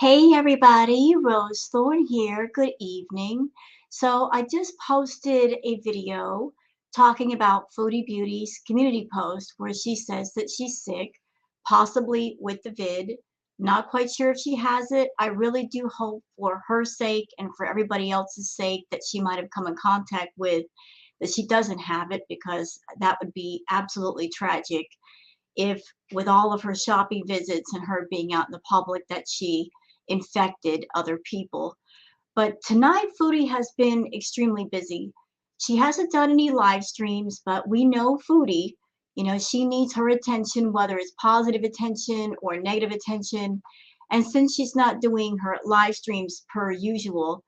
Hey everybody, Rose Thorn here. Good evening. So I just posted a video talking about Foodie Beauty's community post where she says that she's sick, possibly with the vid. Not quite sure if she has it. I really do hope for her sake and for everybody else's sake that she might have come in contact with that she doesn't have it because that would be absolutely tragic if with all of her shopping visits and her being out in the public that she infected other people. But tonight, Foodie has been extremely busy. She hasn't done any live streams, but we know Foodie, she needs her attention, whether it's positive attention or negative attention. And since she's not doing her live streams per usual,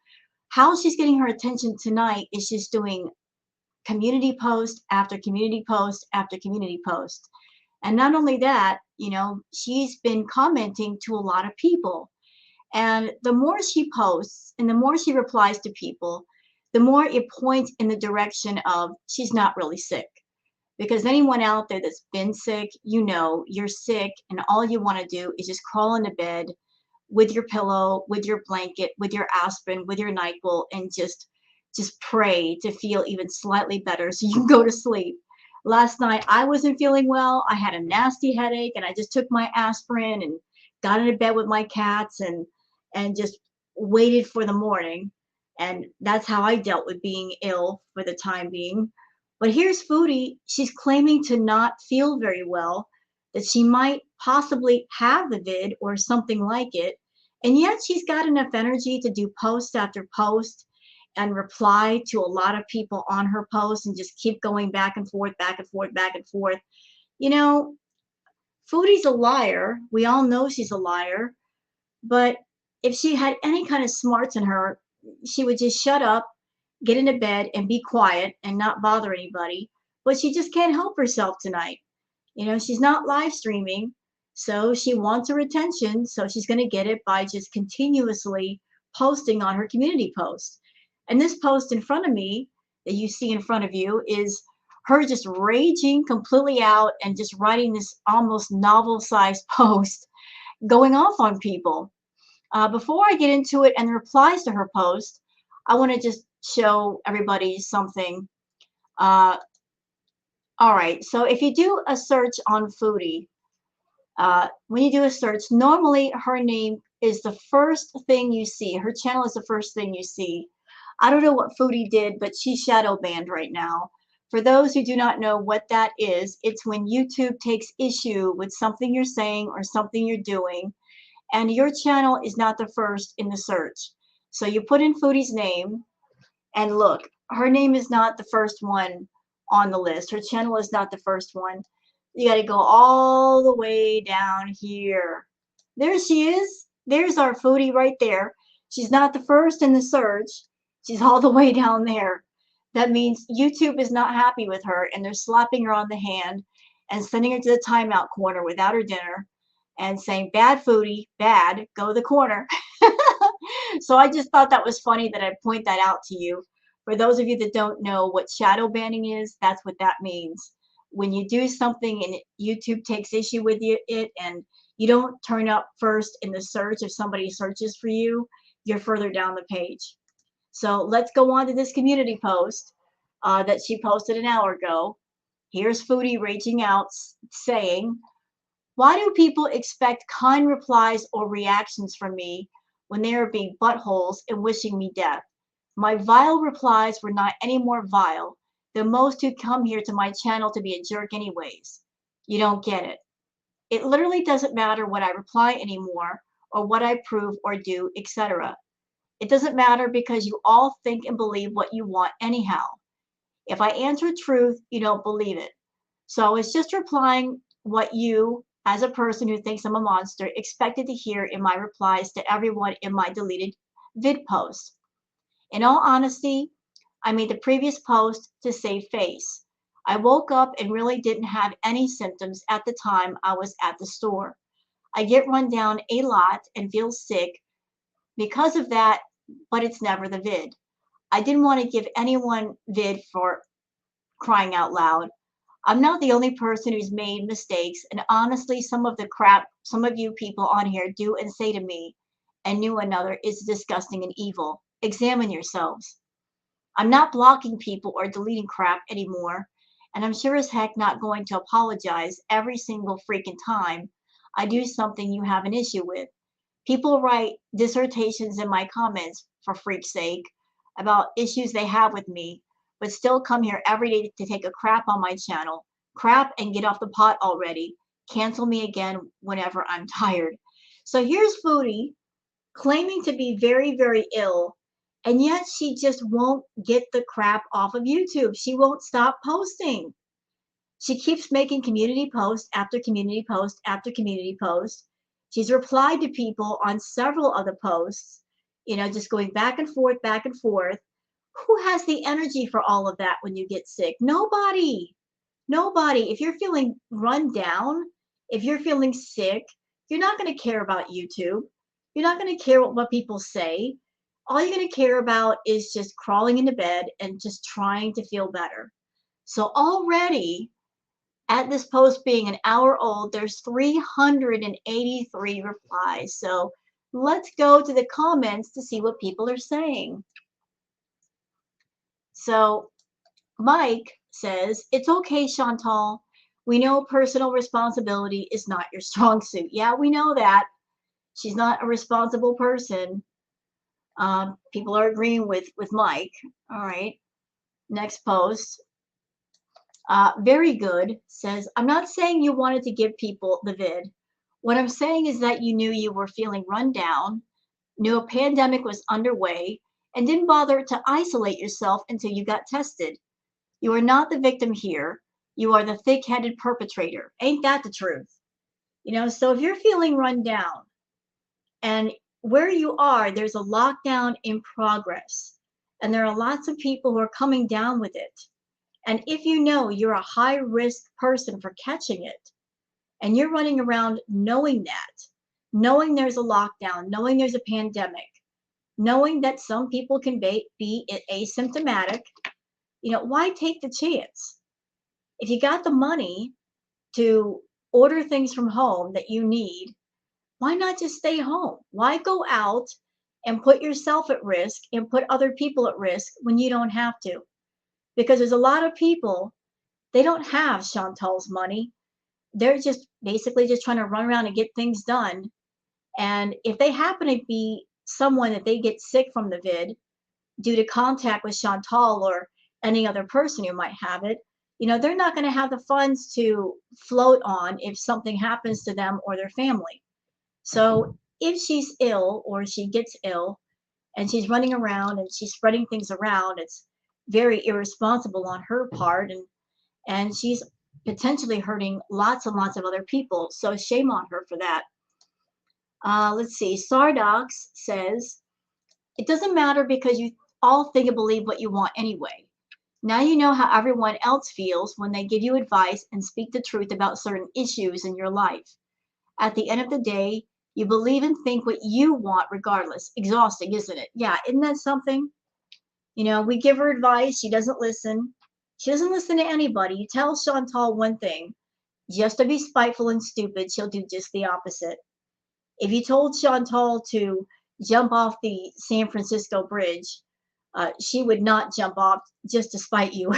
how she's getting her attention tonight is she's doing community post after community post after community post. And not only that, she's been commenting to a lot of people. And the more she posts and the more she replies to people, the more it points in the direction of she's not really sick. Because anyone out there that's been sick, you're sick, and all you want to do is just crawl into bed with your pillow, with your blanket, with your aspirin, with your NyQuil, and just pray to feel even slightly better so you can go to sleep. Last night I wasn't feeling well. I had a nasty headache and I just took my aspirin and got into bed with my cats and just waited for the morning. And that's how I dealt with being ill for the time being. But here's Foodie. She's claiming to not feel very well, that she might possibly have the vid or something like it. And yet she's got enough energy to do post after post and reply to a lot of people on her post and just keep going back and forth, back and forth, back and forth. You know, Foodie's a liar. We all know she's a liar. But if she had any kind of smarts in her, she would just shut up, get into bed, and be quiet and not bother anybody. But she just can't help herself tonight. She's not live streaming, so she wants her attention. So she's going to get it by just continuously posting on her community post. And this post in front of me that you see in front of you is her just raging completely out and just writing this almost novel sized post going off on people. Before I get into it and the replies to her post, I want to just show everybody something. Uh, all right, so if you do a search on Foodie, when you do a search, normally her name is the first thing you see. Her channel is the first thing you see. I don't know what Foodie did, but she's shadow banned right now. For those who do not know what that is, it's when YouTube takes issue with something you're saying or something you're doing, and your channel is not the first in the search. So you put in Foodie's name, and look, her name is not the first one on the list. Her channel is not the first one. You got to go all the way down here. There she is. There's our Foodie right there. She's not the first in the search. She's all the way down there. That means YouTube is not happy with her and they're slapping her on the hand and sending her to the timeout corner without her dinner and saying, "Bad Foodie, bad, go to the corner." So I just thought that was funny that I point that out to you. For those of you that don't know what shadow banning is, that's what that means. When you do something and YouTube takes issue with it and you don't turn up first in the search if somebody searches for you, you're further down the page. So let's go on to this community post that she posted an hour ago. Here's Foodie raging out saying, "Why do people expect kind replies or reactions from me when they are being buttholes and wishing me death? My vile replies were not any more vile than most who come here to my channel to be a jerk anyways. You don't get it. It literally doesn't matter what I reply anymore or what I prove or do, etc. It doesn't matter because you all think and believe what you want anyhow. If I answer truth, you don't believe it. So I was just replying what you, as a person who thinks I'm a monster, expected to hear in my replies to everyone in my deleted vid posts. In all honesty, I made the previous post to save face. I woke up and really didn't have any symptoms at the time I was at the store. I get run down a lot and feel sick because of that, but it's never the vid. I didn't want to give anyone vid for crying out loud. I'm not the only person who's made mistakes, and honestly, some of the crap some of you people on here do and say to me and knew another is disgusting and evil. Examine yourselves. I'm not blocking people or deleting crap anymore, and I'm sure as heck not going to apologize every single freaking time I do something you have an issue with. People write dissertations in my comments, for freak's sake, about issues they have with me, but still come here every day to take a crap on my channel. Crap and get off the pot already. Cancel me again whenever I'm tired. So here's Foodie claiming to be very, very ill, and yet she just won't get the crap off of YouTube. She won't stop posting. She keeps making community post after community post after community post. She's replied to people on several of the posts, just going back and forth, back and forth. Who has the energy for all of that when you get sick? Nobody. Nobody. If you're feeling run down, if you're feeling sick, you're not going to care about YouTube. You're not going to care what people say. All you're going to care about is just crawling into bed and just trying to feel better. So already, at this post being an hour old, there's 383 replies. So let's go to the comments to see what people are saying. So Mike says, it's okay, Chantal. We know personal responsibility is not your strong suit. Yeah, we know that. She's not a responsible person. People are agreeing with Mike. All right. Next post. Very good says, I'm not saying you wanted to give people the vid. What I'm saying is that you knew you were feeling run down, knew a pandemic was underway, and didn't bother to isolate yourself until you got tested. You are not the victim here. You are the thick-headed perpetrator. Ain't that the truth? So if you're feeling run down and where you are, there's a lockdown in progress, and there are lots of people who are coming down with it. And if you know you're a high risk person for catching it, and you're running around knowing that, knowing there's a lockdown, knowing there's a pandemic, knowing that some people can be asymptomatic, why take the chance? If you got the money to order things from home that you need, why not just stay home? Why go out and put yourself at risk and put other people at risk when you don't have to? Because there's a lot of people, they don't have Chantal's money. They're just basically just trying to run around and get things done. And if they happen to be someone that they get sick from the vid due to contact with Chantal or any other person who might have it, they're not going to have the funds to float on if something happens to them or their family. So if she's ill or she gets ill and she's running around and she's spreading things around, it's very irresponsible on her part, and she's potentially hurting lots and lots of other people. So shame on her for that. Let's see. Sardox says, it doesn't matter because you all think and believe what you want anyway. Now you know how everyone else feels when they give you advice and speak the truth about certain issues in your life. At the end of the day, you believe and think what you want regardless. Exhausting, isn't it? Yeah, isn't that something? We give her advice. She doesn't listen. She doesn't listen to anybody. You tell Chantal one thing, just to be spiteful and stupid, she'll do just the opposite. If you told Chantal to jump off the San Francisco bridge, she would not jump off just to spite you.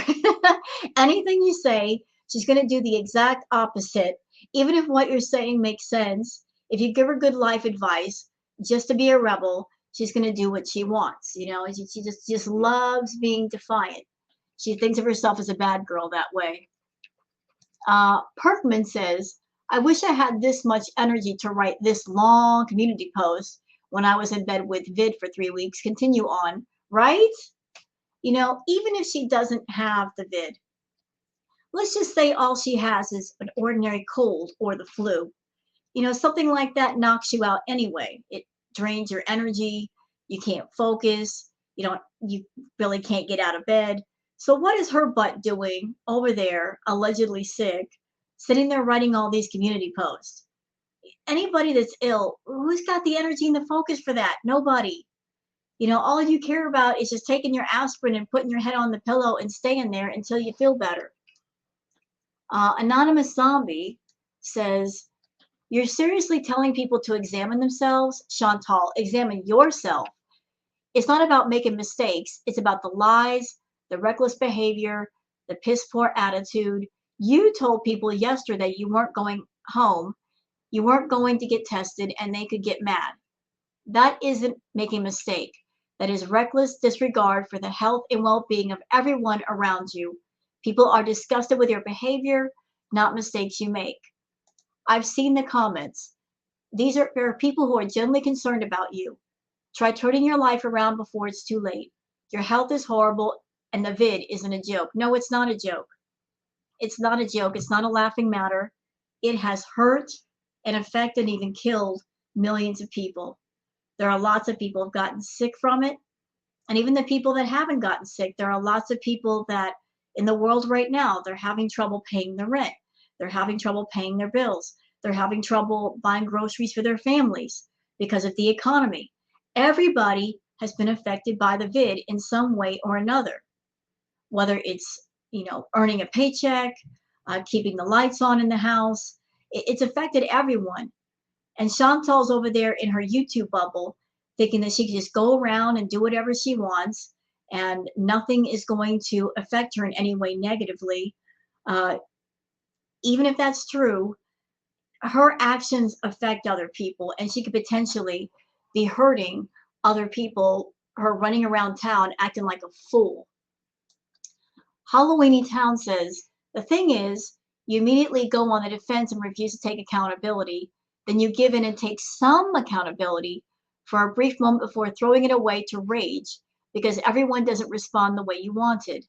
Anything you say, she's going to do the exact opposite. Even if what you're saying makes sense, if you give her good life advice, just to be a rebel, she's going to do what she wants. She just loves being defiant. She thinks of herself as a bad girl that way. Perkman says, I wish I had this much energy to write this long community post when I was in bed with vid for 3 weeks. Continue on, right? Even if she doesn't have the vid, let's just say all she has is an ordinary cold or the flu. Something like that knocks you out anyway. It drains your energy. You can't focus. You really can't get out of bed. So what is her butt doing over there, allegedly sick, sitting there writing all these community posts? Anybody that's ill, who's got the energy and the focus for that? Nobody. All you care about is just taking your aspirin and putting your head on the pillow and staying there until you feel better. Anonymous Zombie says, You're seriously telling people to examine themselves? Chantal, examine yourself. It's not about making mistakes. It's about the lies, the reckless behavior, the piss poor attitude. You told people yesterday you weren't going home, you weren't going to get tested, and they could get mad. That isn't making a mistake. That is reckless disregard for the health and well being of everyone around you. People are disgusted with your behavior, not mistakes you make. I've seen the comments. There are people who are genuinely concerned about you. Try turning your life around before it's too late. Your health is horrible and the vid isn't a joke. No, it's not a joke. It's not a joke. It's not a laughing matter. It has hurt and affected and even killed millions of people. There are lots of people who have gotten sick from it. And even the people that haven't gotten sick, there are lots of people that in the world right now, they're having trouble paying their rent. They're having trouble paying their bills. They're having trouble buying groceries for their families because of the economy. Everybody has been affected by the vid in some way or another, whether it's, earning a paycheck, keeping the lights on in the house. It's affected everyone. And Chantal's over there in her YouTube bubble thinking that she can just go around and do whatever she wants and nothing is going to affect her in any way negatively. Uh, Even if that's true, her actions affect other people and she could potentially be hurting other people, her running around town acting like a fool. Halloweeny Town says, the thing is, you immediately go on the defense and refuse to take accountability. Then you give in and take some accountability for a brief moment before throwing it away to rage because everyone doesn't respond the way you wanted.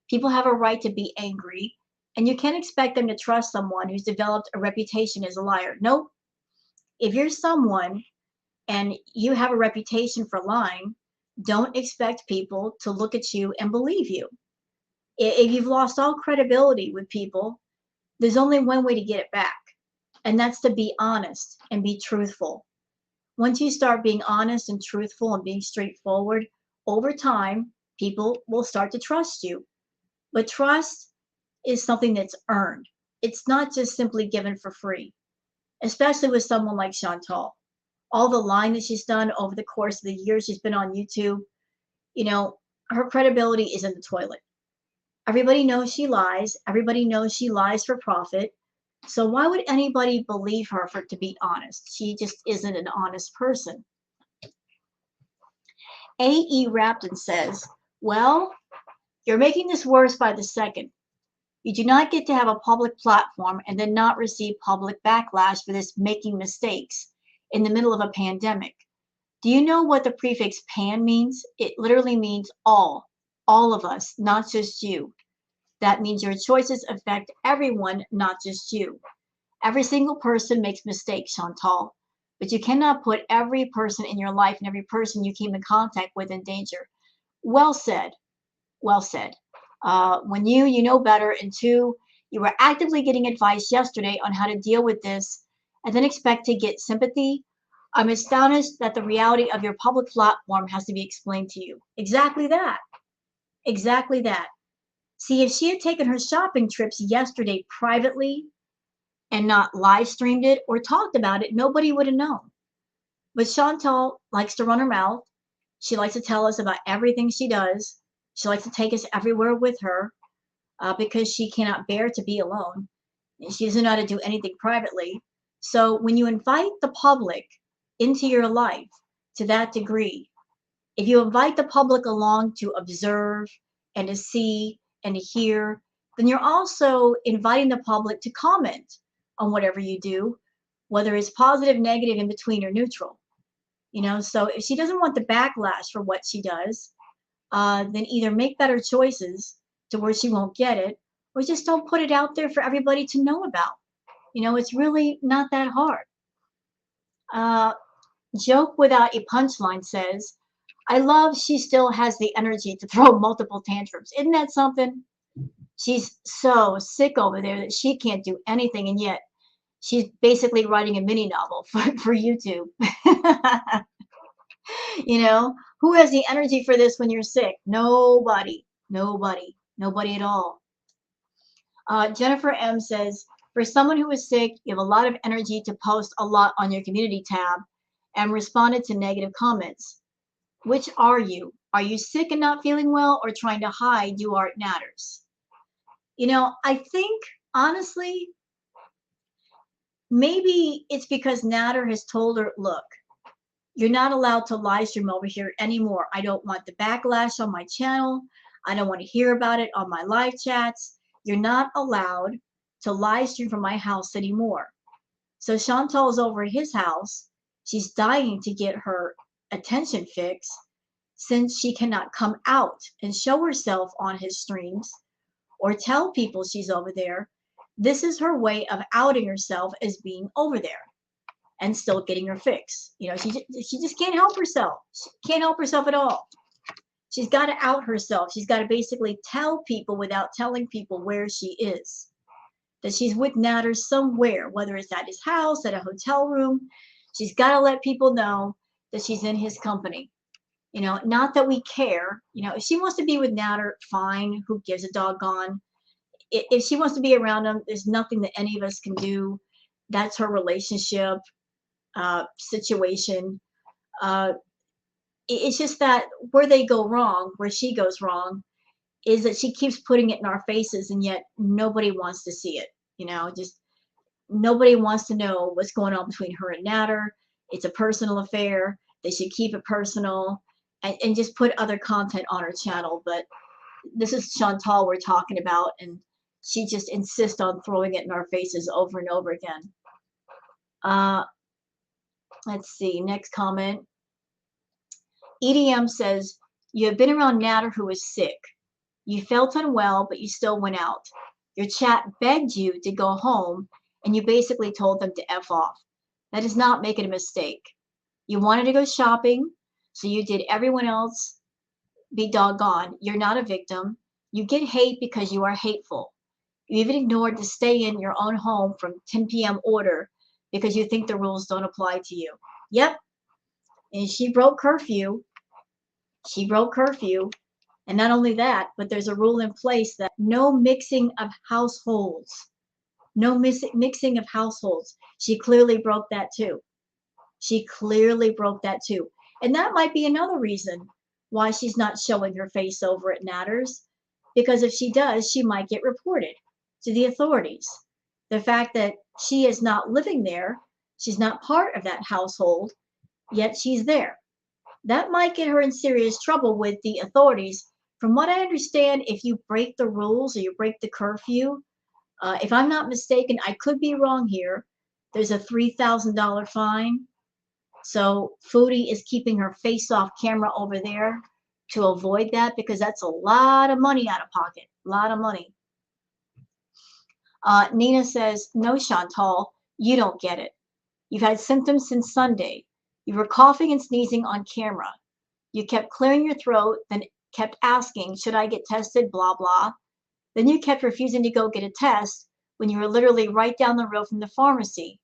People have a right to be angry, and you can't expect them to trust someone who's developed a reputation as a liar. Nope. If you're someone and you have a reputation for lying, don't expect people to look at you and believe you. If you've lost all credibility with people, there's only one way to get it back, and that's to be honest and be truthful. Once you start being honest and truthful and being straightforward, over time, people will start to trust you. But trust is something that's earned. It's not just simply given for free, especially with someone like Chantal. All the lying that she's done over the course of the years she's been on YouTube, you know, her credibility is in the toilet. Everybody knows she lies. Everybody knows she lies for profit. So why would anybody believe her for to be honest? She just isn't an honest person. A.E. Rapton says, well, you're making this worse by the second. You do not get to have a public platform and then not receive public backlash for this making mistakes in the middle of a pandemic. Do you know what the prefix pan means? It literally means all of us, not just you. That means your choices affect everyone, not just you. Every single person makes mistakes, Chantal, but you cannot put every person in your life and every person you came in contact with in danger. Well said. Well said. When you know better, and two, you were actively getting advice yesterday on how to deal with this and then expect to get sympathy. I'm astonished that the reality of your public platform has to be explained to you. Exactly that. Exactly that. See, if she had taken her shopping trips yesterday privately and not live streamed it or talked about it, nobody would have known. But Chantal likes to run her mouth. She likes to tell us about everything she does. She likes to take us everywhere with her because she cannot bear to be alone. And she doesn't know how to do anything privately. So when you invite the public into your life to that degree, if you invite the public along to observe and to see and to hear, then you're also inviting the public to comment on whatever you do, whether it's positive, negative, in between, or neutral. So if she doesn't want the backlash for what she does, then either make better choices to where she won't get it, or just don't put it out there for everybody to know about. It's really not that hard. Uh, Joke without a punchline says, I love she still has the energy to throw multiple tantrums. Isn't that something? She's so sick over there that she can't do anything, and yet she's basically writing a mini novel for YouTube. Who has the energy for this when you're sick? Nobody, nobody, nobody at all. Jennifer M says, For someone who is sick, you have a lot of energy to post a lot on your community tab and responded to negative comments. Which are you? Are you sick and not feeling well or trying to hide you are at Natters? I think honestly, maybe it's because Natter has told her, look, you're not allowed to live stream over here anymore. I don't want the backlash on my channel. I don't want to hear about it on my live chats. You're not allowed to live stream from my house anymore. So Chantal's over at his house. She's dying to get her attention fix since she cannot come out and show herself on his streams or tell people she's over there. This is her way of outing herself as being over there and still getting her fix. She just can't help herself. She can't help herself at all. She's got to out herself. She's got to basically tell people without telling people where she is. That she's with Natter somewhere, whether it's at his house, at a hotel room. She's got to let people know that she's in his company. Not that we care. If she wants to be with Natter, fine. Who gives a doggone? If she wants to be around him, there's nothing that any of us can do. That's her relationship situation. It's just that where they go wrong, where she goes wrong, is that she keeps putting it in our faces, and yet nobody wants to see it. Just nobody wants to know what's going on between her and Natter. It's a personal affair. They should keep it personal and just put other content on her channel. But this is Chantal we're talking about, and she just insists on throwing it in our faces over and over again. Let's see, next comment. EDM says, you have been around Natter who is sick. You felt unwell, but you still went out. Your chat begged you to go home, and you basically told them to F off. That does not make it a mistake. You wanted to go shopping, so you did everyone else be doggone. You're not a victim. You get hate because you are hateful. You even ignored to stay in your own home from 10 p.m. order because you think the rules don't apply to you. Yep. And she broke curfew. She broke curfew. And not only that, but there's a rule in place that no mixing of households. No mixing of households. She clearly broke that too. She clearly broke that too. And that might be another reason why she's not showing her face over at Natters. Because if she does, she might get reported to the authorities. The fact that she is not living there, she's not part of that household, yet she's there. That might get her in serious trouble with the authorities. From what I understand, if you break the rules or you break the curfew, if I'm not mistaken, I could be wrong here, there's a $3,000 fine. So Foodie is keeping her face off camera over there to avoid that, because that's a lot of money out of pocket, a lot of money. Nina says, no, Chantal, you don't get it. You've had symptoms since Sunday. You were coughing and sneezing on camera. You kept clearing your throat, then kept asking, should I get tested, blah, blah. Then you kept refusing to go get a test when you were literally right down the road from the pharmacy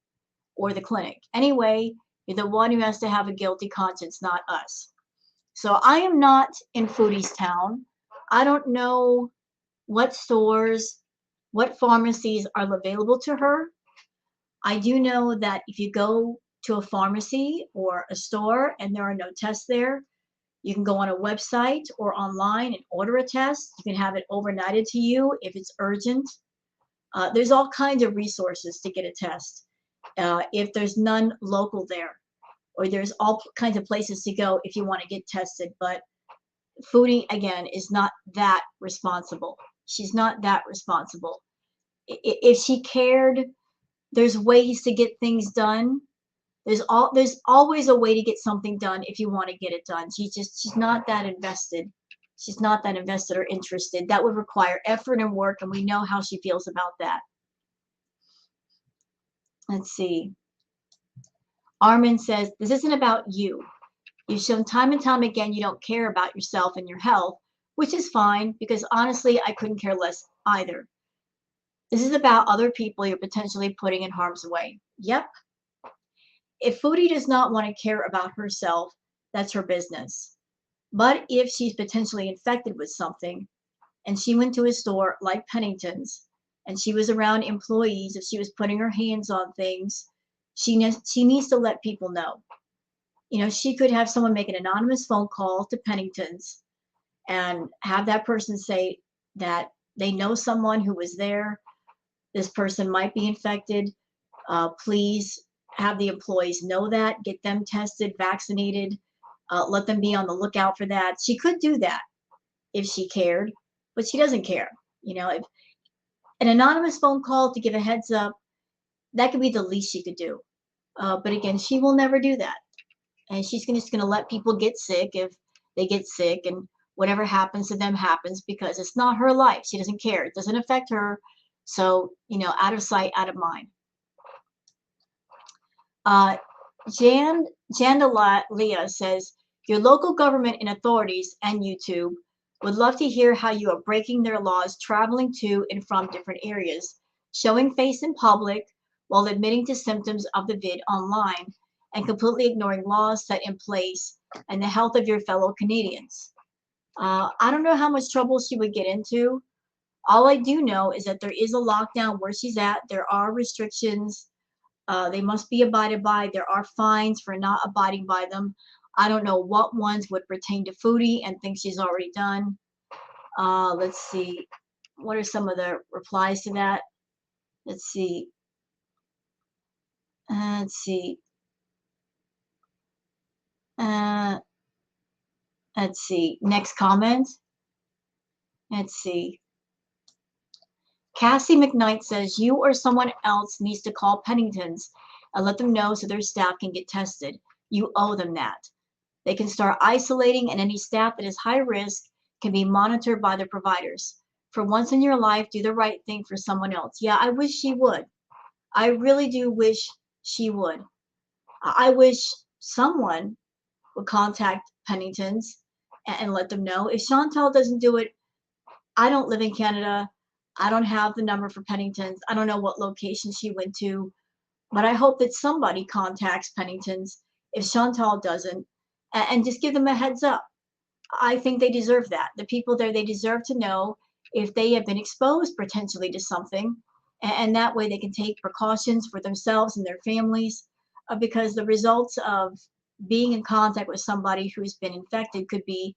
or the clinic. Anyway, you're the one who has to have a guilty conscience, not us. So I am not in Foodie's town. I don't know what stores, what pharmacies are available to her. I do know that if you go to a pharmacy or a store and there are no tests there, you can go on a website or online and order a test. You can have it overnighted to you if it's urgent. There's all kinds of resources to get a test if there's none local there, or there's all kinds of places to go if you want to get tested. But Foodie, again, is not that responsible. She's not that responsible. If she cared, there's ways to get things done. There's always a way to get something done if you want to get it done. She's not that invested. She's not that invested or interested. That would require effort and work, and we know how she feels about that. Let's see. Armin says, this isn't about you. You've shown time and time again you don't care about yourself and your health, which is fine, because honestly, I couldn't care less either. This is about other people you're potentially putting in harm's way. Yep. If Foodie does not want to care about herself, that's her business. But if she's potentially infected with something, and she went to a store like Pennington's, and she was around employees, if she was putting her hands on things, she needs to let people know. She could have someone make an anonymous phone call to Pennington's and have that person say that they know someone who was there. This person might be infected. Please have the employees know that, get them tested, vaccinated, let them be on the lookout for that. She could do that if she cared, but she doesn't care. If an anonymous phone call to give a heads up, that could be the least she could do. But again, she will never do that. And she's just going to let people get sick if they get sick, and whatever happens to them happens, because it's not her life. She doesn't care. It doesn't affect her. So, out of sight, out of mind. Jandalia says, your local government and authorities and YouTube would love to hear how you are breaking their laws traveling to and from different areas, showing face in public while admitting to symptoms of the vid online, and completely ignoring laws set in place and the health of your fellow Canadians. I don't know how much trouble she would get into. All I do know is that there is a lockdown where she's at. There are restrictions. They must be abided by. There are fines for not abiding by them. I don't know what ones would pertain to Foodie and things she's already done. Let's see. What are some of the replies to that? Let's see. Let's see. Let's see. Next comment. Let's see. Cassie McKnight says, you or someone else needs to call Pennington's and let them know so their staff can get tested. You owe them that. They can start isolating, and any staff that is high risk can be monitored by their providers. For once in your life, do the right thing for someone else. Yeah, I wish she would. I really do wish she would. I wish someone would contact Pennington's and let them know. If Chantal doesn't do it, I don't live in Canada. I don't have the number for Pennington's. I don't know what location she went to, but I hope that somebody contacts Pennington's if Chantal doesn't, and just give them a heads up. I think they deserve that. The people there, they deserve to know if they have been exposed potentially to something, and that way they can take precautions for themselves and their families, because the results of being in contact with somebody who's been infected could be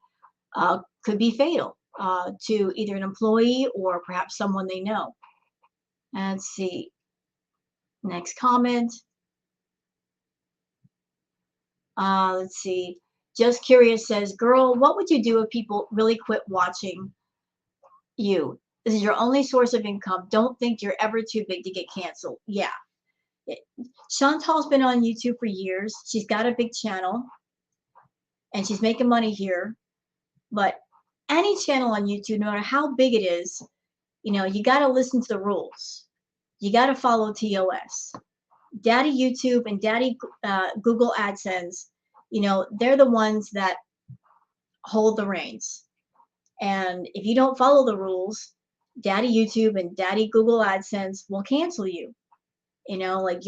fatal to either an employee or perhaps someone they know. Let's see. Next comment. Let's see. Just Curious says, girl, what would you do if people really quit watching you? This is your only source of income. Don't think you're ever too big to get canceled. Yeah. Chantal's been on YouTube for years. She's got a big channel and she's making money here. But any channel on YouTube, no matter how big it is, you got to listen to the rules. You got to follow TOS. Daddy YouTube and Daddy Google AdSense, they're the ones that hold the reins. And if you don't follow the rules, Daddy YouTube and Daddy Google AdSense will cancel you. Like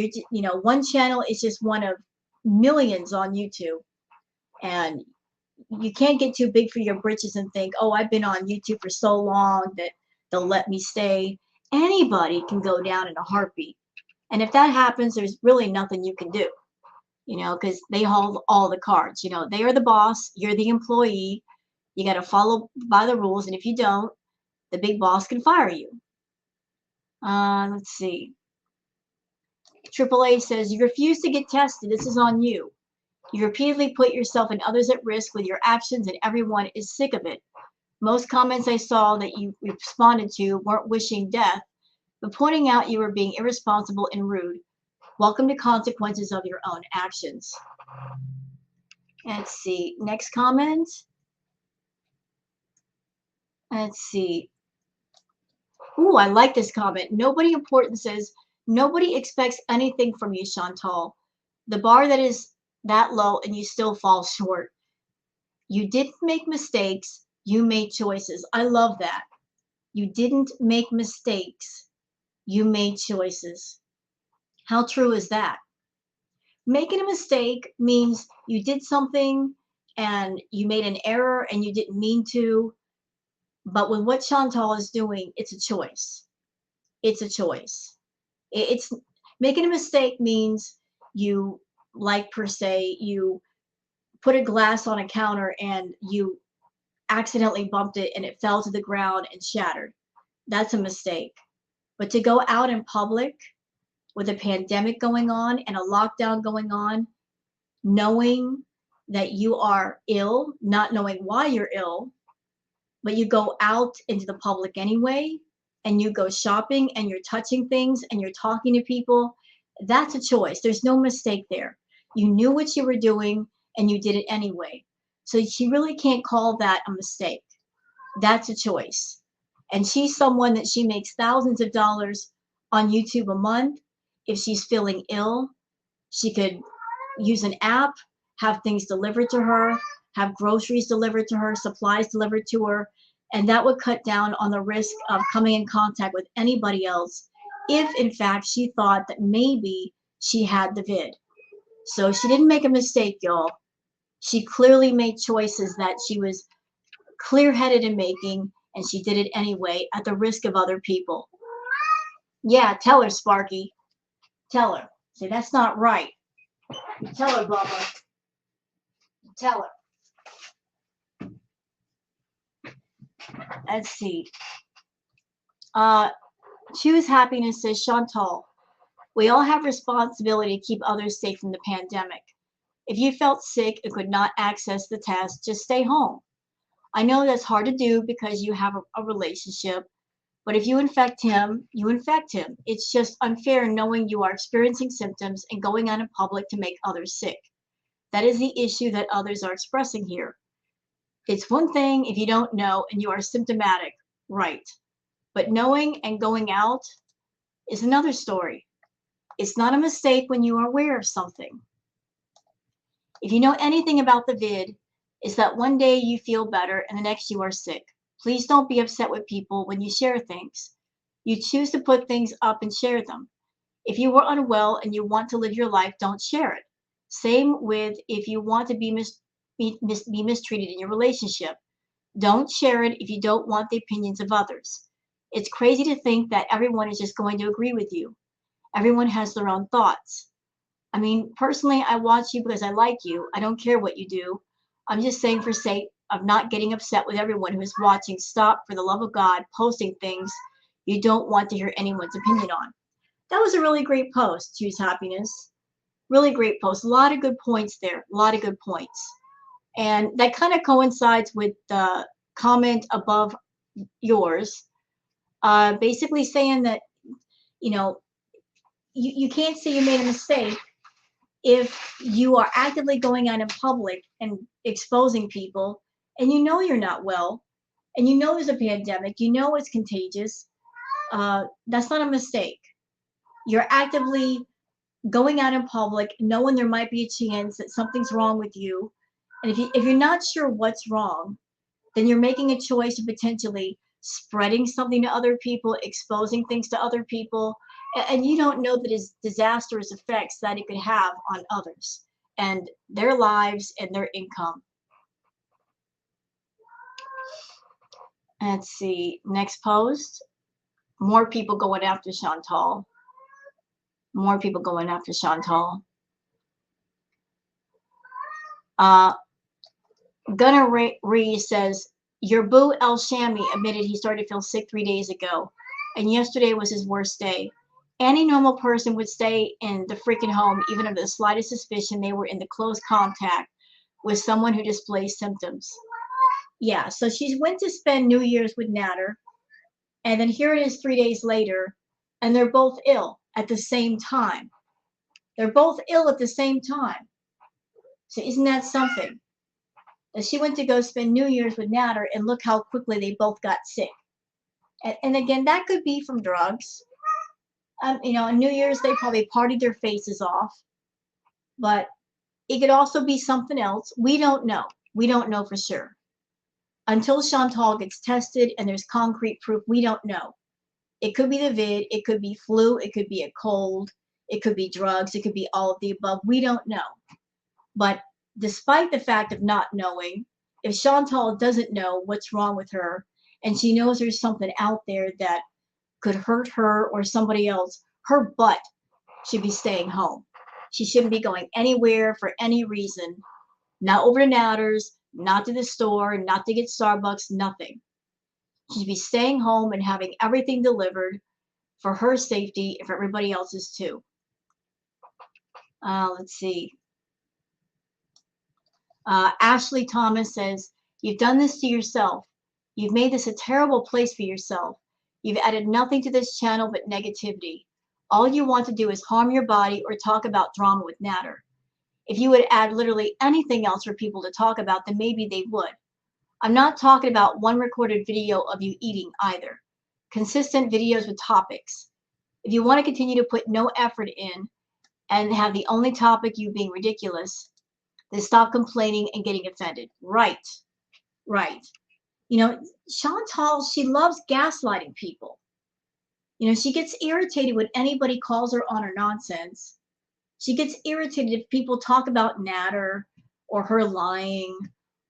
one channel is just one of millions on YouTube. And you can't get too big for your britches and think, oh, I've been on YouTube for so long that they'll let me stay. Anybody can go down in a heartbeat. And if that happens, there's really nothing you can do, because they hold all the cards. They are the boss, you're the employee. You got to follow by the rules. And if you don't, the big boss can fire you. Let's see. AAA says, you refuse to get tested. This is on you. You repeatedly put yourself and others at risk with your actions, and everyone is sick of it. Most comments I saw that you responded to weren't wishing death, but pointing out you were being irresponsible and rude. Welcome to consequences of your own actions. Let's see. Next comment. Let's see. Ooh, I like this comment. Nobody important says, nobody expects anything from you, Chantal. The bar that is that low and you still fall short. You didn't make mistakes. You made choices. I love that. You didn't make mistakes. You made choices. How true is that? Making a mistake means you did something and you made an error and you didn't mean to. But with what Chantal is doing, it's a choice. It's a choice. It's making a mistake means you, like per se, you put a glass on a counter and you accidentally bumped it and it fell to the ground and shattered. That's a mistake. But to go out in public with a pandemic going on and a lockdown going on, knowing that you are ill, not knowing why you're ill, but you go out into the public anyway, and you go shopping and you're touching things and you're talking to people, that's a choice. There's no mistake there. You knew what you were doing and you did it anyway. So she really can't call that a mistake. That's a choice. And she's someone that she makes thousands of dollars on YouTube a month. If she's feeling ill, she could use an app, have things delivered to her, have groceries delivered to her, supplies delivered to her, and that would cut down on the risk of coming in contact with anybody else if, in fact, she thought that maybe she had the vid. So she didn't make a mistake, y'all. She clearly made choices that she was clear-headed in making, and she did it anyway at the risk of other people. Yeah, tell her, Sparky. Tell her. Say, that's not right. Tell her, Bubba. Tell her. Let's see. Choose happiness, says Chantal. We all have responsibility to keep others safe from the pandemic. If you felt sick and could not access the test, just stay home. I know that's hard to do because you have a relationship, but if you infect him, you infect him. It's just unfair knowing you are experiencing symptoms and going out in public to make others sick. That is the issue that others are expressing here. It's one thing if you don't know and you are symptomatic, right? But knowing and going out is another story. It's not a mistake when you are aware of something. If you know anything about the vid, it's that one day you feel better and the next you are sick. Please don't be upset with people when you share things. You choose to put things up and share them. If you were unwell and you want to live your life, don't share it. Same with if you want to be mistreated in your relationship. Don't share it if you don't want the opinions of others. It's crazy to think that everyone is just going to agree with you. Everyone has their own thoughts. I mean, personally, I watch you because I like you. I don't care what you do. I'm just saying for sake of not getting upset with everyone who is watching, stop, for the love of God, posting things you don't want to hear anyone's opinion on. That was a really great post, Choose Happiness. Really great post. A lot of good points there. A lot of good points. And that kind of coincides with the comment above yours, basically saying that, you know, you can't say you made a mistake if you are actively going out in public and exposing people and you know you're not well and you know there's a pandemic, you know it's contagious. That's not a mistake. You're actively going out in public knowing there might be a chance that something's wrong with you. And if you're not sure what's wrong, then you're making a choice of potentially spreading something to other people, exposing things to other people, and you don't know the disastrous effects that it could have on others and their lives and their income. Let's see, next post. More people going after Chantal. More people going after Chantal. Gunnar Ree says, your boo El Shami admitted he started to feel sick 3 days ago, and yesterday was his worst day. Any normal person would stay in the freaking home even under the slightest suspicion they were in the close contact with someone who displays symptoms. Yeah, so she went to spend New Year's with Natter, and then here it is 3 days later, and they're both ill at the same time. They're both ill at the same time. So isn't that something? She went to go spend New Year's with Natter, and look how quickly they both got sick. And again, that could be from drugs. You know, on New Year's, they probably partied their faces off. But it could also be something else. We don't know. We don't know for sure. Until Chantal gets tested and there's concrete proof, we don't know. It could be the vid. It could be flu. It could be a cold. It could be drugs. It could be all of the above. We don't know. But despite the fact of not knowing, if Chantal doesn't know what's wrong with her and she knows there's something out there that could hurt her or somebody else, her butt should be staying home. She shouldn't be going anywhere for any reason, not over to Natters, not to the store, not to get Starbucks, nothing. She should be staying home and having everything delivered for her safety and for everybody else's too. Let's see. Ashley Thomas says, "You've done this to yourself. You've made this a terrible place for yourself. You've added nothing to this channel but negativity. All you want to do is harm your body or talk about drama with Natter. If you would add literally anything else for people to talk about, then maybe they would. I'm not talking about one recorded video of you eating either. Consistent videos with topics. If you want to continue to put no effort in and have the only topic you being ridiculous, then stop complaining and getting offended." Right, right. You know, Chantal, she loves gaslighting people. You know, she gets irritated when anybody calls her on her nonsense. She gets irritated if people talk about Natter or her lying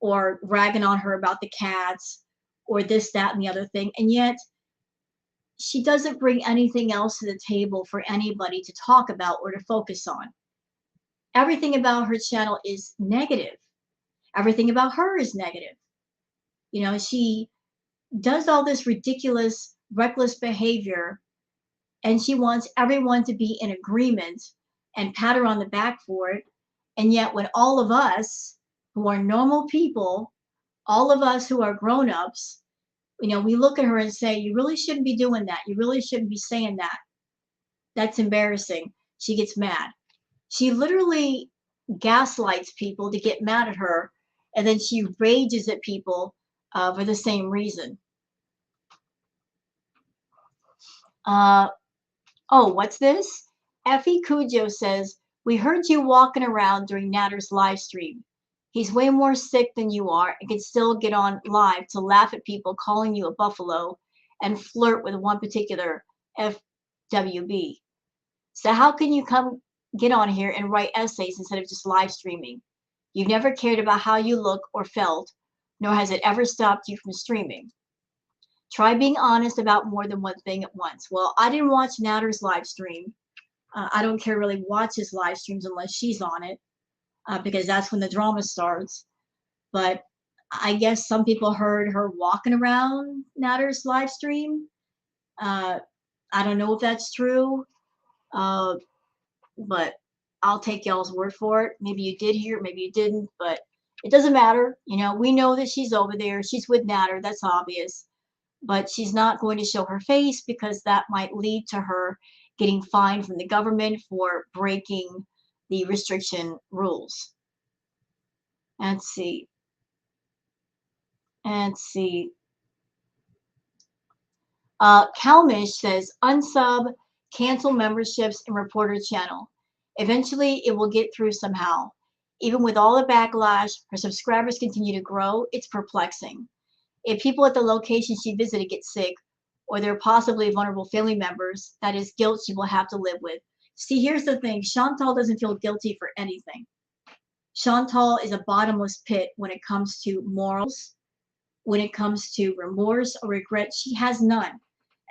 or ragging on her about the cats or this, that, and the other thing. And yet she doesn't bring anything else to the table for anybody to talk about or to focus on. Everything about her channel is negative. Everything about her is negative. You know, she does all this ridiculous, reckless behavior, and she wants everyone to be in agreement and pat her on the back for it. And yet, when all of us who are normal people, all of us who are grown-ups, you know, we look at her and say, "You really shouldn't be doing that. You really shouldn't be saying that. That's embarrassing." She gets mad. She literally gaslights people to get mad at her, and then she rages at people for the same reason. Uh, oh, what's this? Effie Cujo says, "We heard you walking around during Natter's live stream. He's way more sick than you are and can still get on live to laugh at people calling you a buffalo and flirt with one particular FWB. So how can you come get on here and write essays instead of just live streaming? You've never cared about how you look or felt, nor has it ever stopped you from streaming. Try being honest about more than one thing at once." Well, I didn't watch Natter's live stream. I don't care really watch his live streams unless she's on it, because that's when the drama starts. But I guess some people heard her walking around Natter's live stream. Uh, I don't know if that's true, uh, but I'll take y'all's word for it. Maybe you did hear it, maybe you didn't, but it doesn't matter. You know, we know that she's over there. She's with Natter. That's obvious. But she's not going to show her face because that might lead to her getting fined from the government for breaking the restriction rules. Let's see. Let's see. Calmish says, "Unsub, cancel memberships, and report her channel. Eventually, it will get through somehow. Even with all the backlash, her subscribers continue to grow. It's perplexing. If people at the location she visited get sick, or they're possibly vulnerable family members, that is guilt she will have to live with." See, here's the thing. Chantal doesn't feel guilty for anything. Chantal is a bottomless pit when it comes to morals, when it comes to remorse or regret. She has none,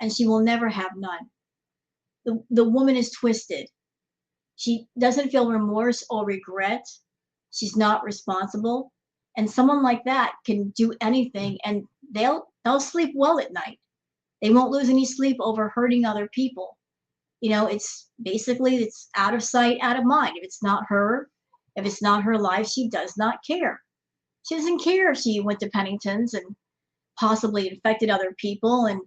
and she will never have none. The woman is twisted. She doesn't feel remorse or regret. She's not responsible. And someone like that can do anything, and they'll sleep well at night. They won't lose any sleep over hurting other people. You know, it's basically it's out of sight, out of mind. If it's not her, if it's not her life, she does not care. She doesn't care if she went to Pennington's and possibly infected other people. And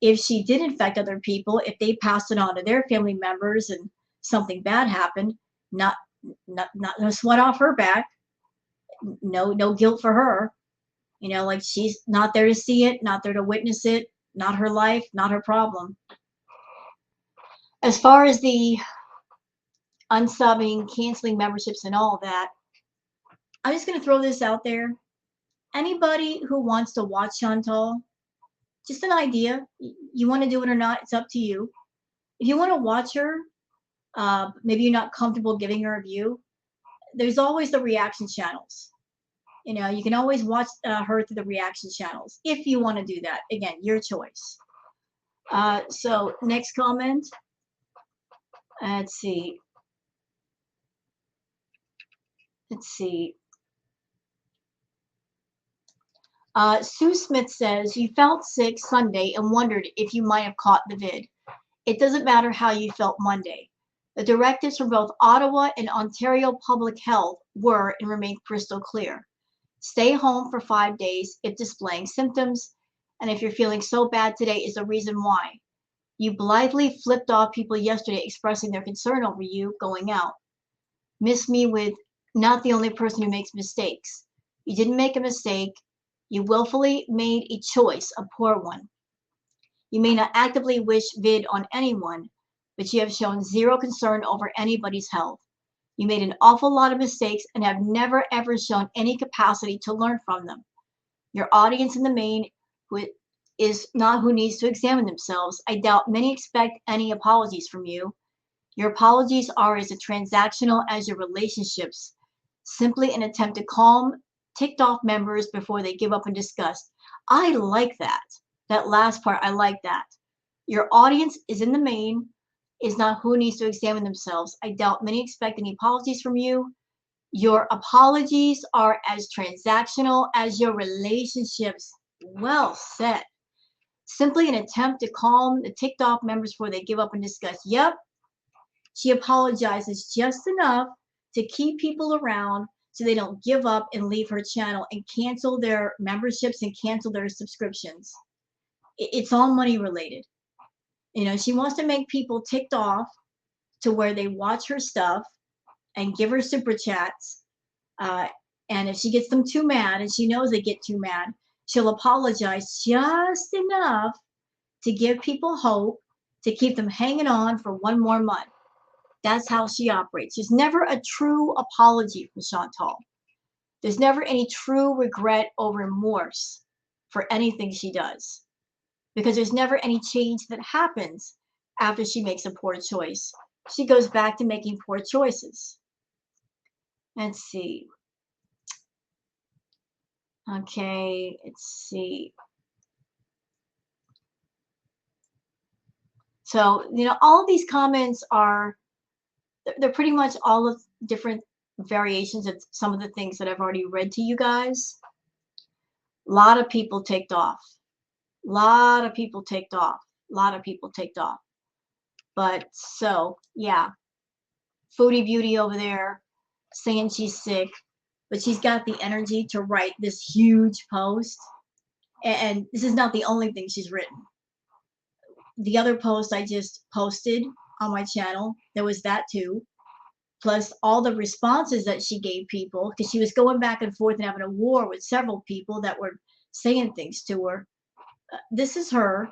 if she did infect other people, if they passed it on to their family members and something bad happened, not not no sweat off her back. No guilt for her. You know, like she's not there to see it, not there to witness it, not her life, not her problem. As far as the unsubbing, canceling memberships, and all that, I'm just going to throw this out there. Anybody who wants to watch Chantal, just an idea. You want to do it or not, it's up to you. If you want to watch her, maybe you're not comfortable giving her a review, there's always the reaction channels. You know, you can always watch her through the reaction channels if you want to do that. Again, your choice. So next comment. Let's see. Let's see. Sue Smith says you felt sick Sunday and wondered if you might have caught the vid. It doesn't matter how you felt Monday. The directives from both Ottawa and Ontario Public Health were and remain crystal clear. Stay home for 5 days if displaying symptoms, and if you're feeling so bad today is the reason why. You blithely flipped off people yesterday expressing their concern over you going out. Miss me with not the only person who makes mistakes. You didn't make a mistake. You willfully made a choice, a poor one. You may not actively wish vid on anyone, but you have shown zero concern over anybody's health. You made an awful lot of mistakes and have never ever shown any capacity to learn from them. Your audience in the main who is not who needs to examine themselves. I doubt many expect any apologies from you. Your apologies are as transactional as your relationships, simply an attempt to calm ticked off members before they give up in disgust. I like that. That last part, I like that. Your audience is in the main, is not who needs to examine themselves. I doubt many expect any apologies from you. Your apologies are as transactional as your relationships. Well said. Simply an attempt to calm the ticked off members before they give up in disgust. Yep, she apologizes just enough to keep people around so they don't give up and leave her channel and cancel their memberships and cancel their subscriptions. It's all money related. You know, she wants to make people ticked off to where they watch her stuff and give her super chats. Uh, and if she gets them too mad, and she knows they get too mad, she'll apologize just enough to give people hope, to keep them hanging on for one more month. That's how she operates. There's never a true apology from Chantal. There's never any true regret or remorse for anything she does, because there's never any change that happens after she makes a poor choice. She goes back to making poor choices. Let's see. Okay, let's see. So, you know, all of these comments are, they're pretty much all of different variations of some of the things that I've already read to you guys. A lot of people ticked off. A lot of people ticked off. A lot of people ticked off. But so, yeah, Foodie Beauty over there saying she's sick, but she's got the energy to write this huge post. And this is not the only thing she's written. The other post I just posted on my channel, there was that too. Plus all the responses that she gave people, because she was going back and forth and having a war with several people that were saying things to her. This is her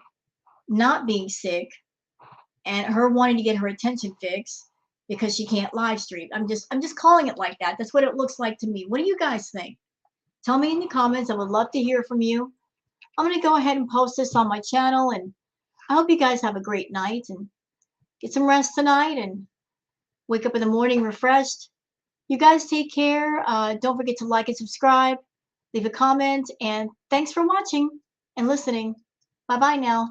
not being sick and her wanting to get her attention fixed because she can't live stream. I'm just calling it like that. That's what it looks like to me. What do you guys think? Tell me in the comments. I would love to hear from you. I'm going to go ahead and post this on my channel, and I hope you guys have a great night and get some rest tonight and wake up in the morning refreshed. You guys take care. Don't forget to like and subscribe, leave a comment, and thanks for watching and listening. Bye-bye now.